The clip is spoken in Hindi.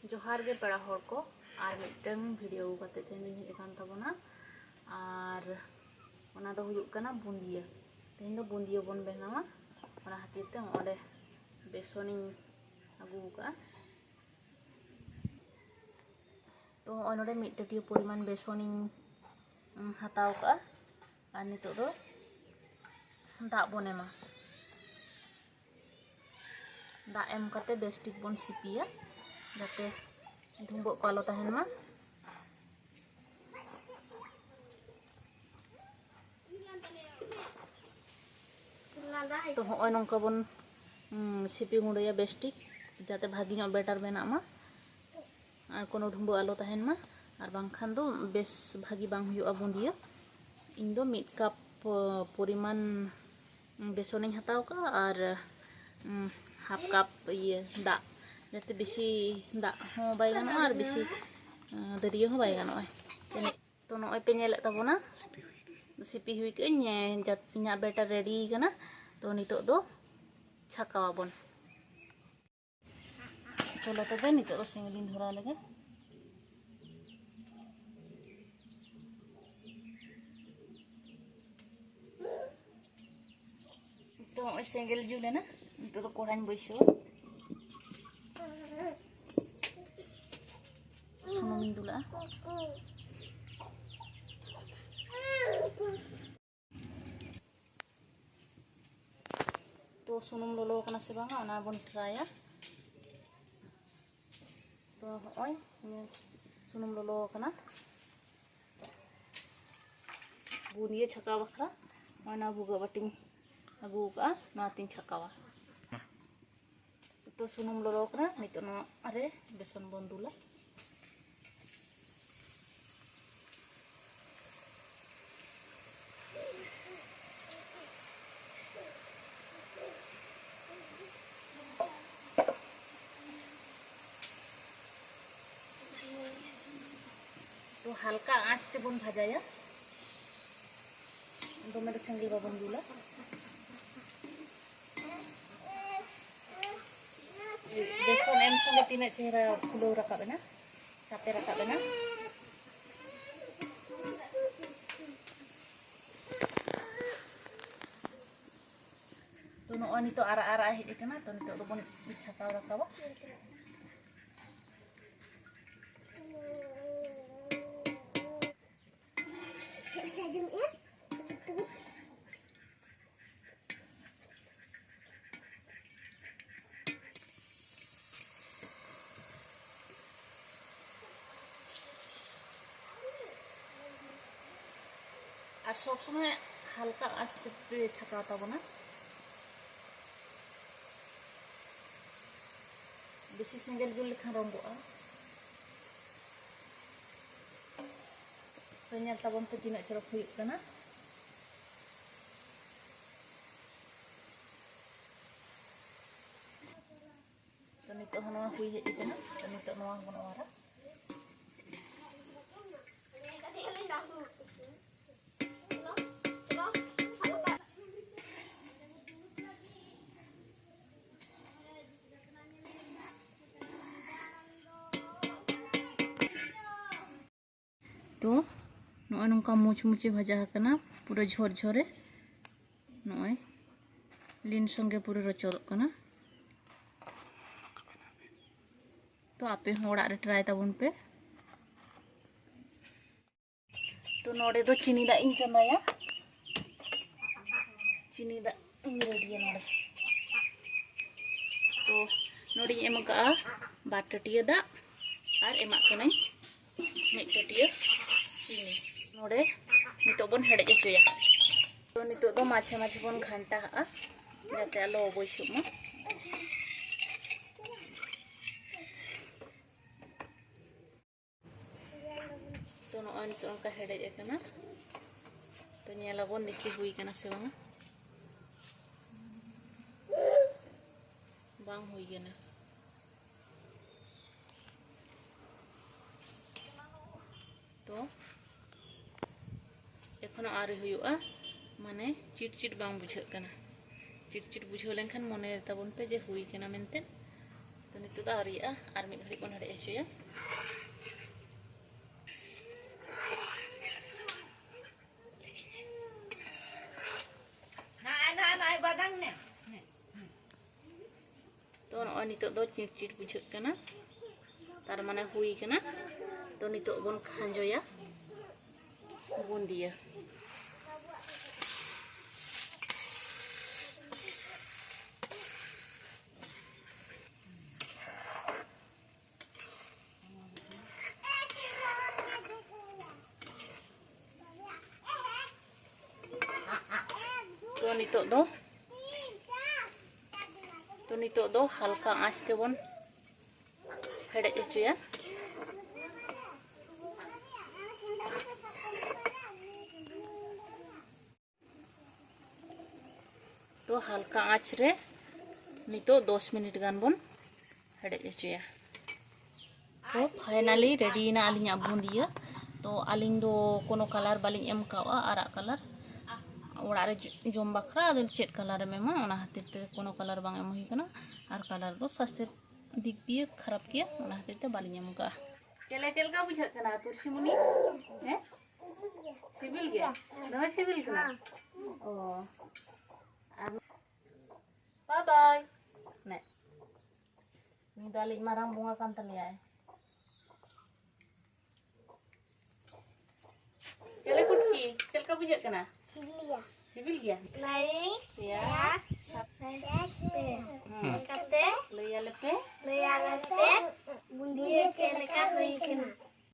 जोहार गे पेड़ा हर को और मिटन भिडियो काते तेन दिन हेज कान ताबोना और ओना दो हुयुग काना बुंदिया तेन दो बुंदिया बन बनावा ओना खातिर ते ओडे बेसनिंग आगू का तो ओनोडे मिट टटिया परिमाण बेसनिंग हताव का और नितो दो दाग बन एमा दाग एम काते बेस्टिक बन सिपिया जाते ढुंबक को आलो तहन मा तो हय नंका बन सिपि गुंडया बेस्टिक जाते भागी नो बेटार बेना मा और कोनो ढुंबक आलो तहन मा और बांखान दो बेस भागी बांग हुयुआ बुंदिया इन दो मिड कप परिमाण बेसनिंग हताव का और हाफ कप ये दाग जाते बेसी दाग हो बाय गानो और बेसी दरिया हो बाय गानो तो नय पे नेले ताबोना सिपि हुई के इना बेटार रेडी कना तो नितो दो छाकावाबन चलो तबे नितो दो सेंगलिन धरा लगे तो सेंगल जुले ना नितो दो कोड़ाइन बैसो सुनुमिन दुला तो सुनुम लोलो कना से बांगा ओना बन ट्राया तो हय सुनुम लोलो कना बुनिया छका बखरा ओना भुगा बाटिंग आगू का नातिन छकावा तो सुनुम लोलो कना नितो नो अरे बेसन बन दुला तो हल्का आँच ते बन भाजाया दो मेरे सेंगल बाबन दुला बेसन एम संगे तीन चेहरा फुलो रकाब ना चापे रकाब ना तो नो नितो आरा आरा हेज कना तो नितो दो बन छाकाव रकाबा और सब समय हल्का आस्ते पे छाका ताबोना बेसी सेंगल जुल लेखान रंगोआ तो नेल ताबोन पे तीना चरक हुयुग कना तो नितो हनवा हुई हेज कना तो नितो नवा बन ओरा तो नय नंका मुचमुचे भाजा कना पूरा झरझरे नय लिन संगे पूरा रचोदक कना तो आपे ओड़ा रे ट्राई ताबन पे तो नोडे दो चीनी दा इन चंदाया चीनी दा इन रेडिया नोडे तो नोडे एम का बार टटिया दा और एमा कना मिट टटिया चीनी नोडे नितो बन हेडे चोया तो नितो दो माछे माछे बन घंटा हा जाते आलो बैसुक मा तो नय नितो अंका हेडे कना तो नेलाबन देखि हुई कना से बांगा बांग हुई कना तो एखोनो आरे हुयुआ माने चिटचिट बांग बुझाग कना चिटचिट बुझाव लेनखान मने ताबन पे जे हुई कना मेनते तो नितो दा हरिया और मिद घड़ी बन हड़े हचुया तो नॉय नितो दो चिट बुझाग कना तार माने हुई कना तो नितो बन खांजोया बुंदिया तो नितो दो हल्का आँच ते बन हेडेज हचुया तो हल्का आँच रे नितो 10 मिनट गान बन हेडेज हचुया तो फाइनली रेडी ना आलिया बुंदिया तो आलिंग दो कोनो कलर बालिंग एम कावा आरा कलर ओड़ा रे जम बखरा अदो चेट कलर में मा ओना खातिर ते कोनो कलर बांग एम हुई कना और कलर दो स्वास्थ्य दिक दिए खराब किया ओना खातिर ते बालिंग एम का चलका बुझा कना तुलसीमुनि हैं सिविल गया दमे सिविल कना ओ बाय बाय ने नि दाली मारांग bunga kan तलिया है चले कुटकी चलका बुझा कना सिविल गया लाइक शेयर सब्सक्राइब करते लया लेते बुंदिए चलका हुई कना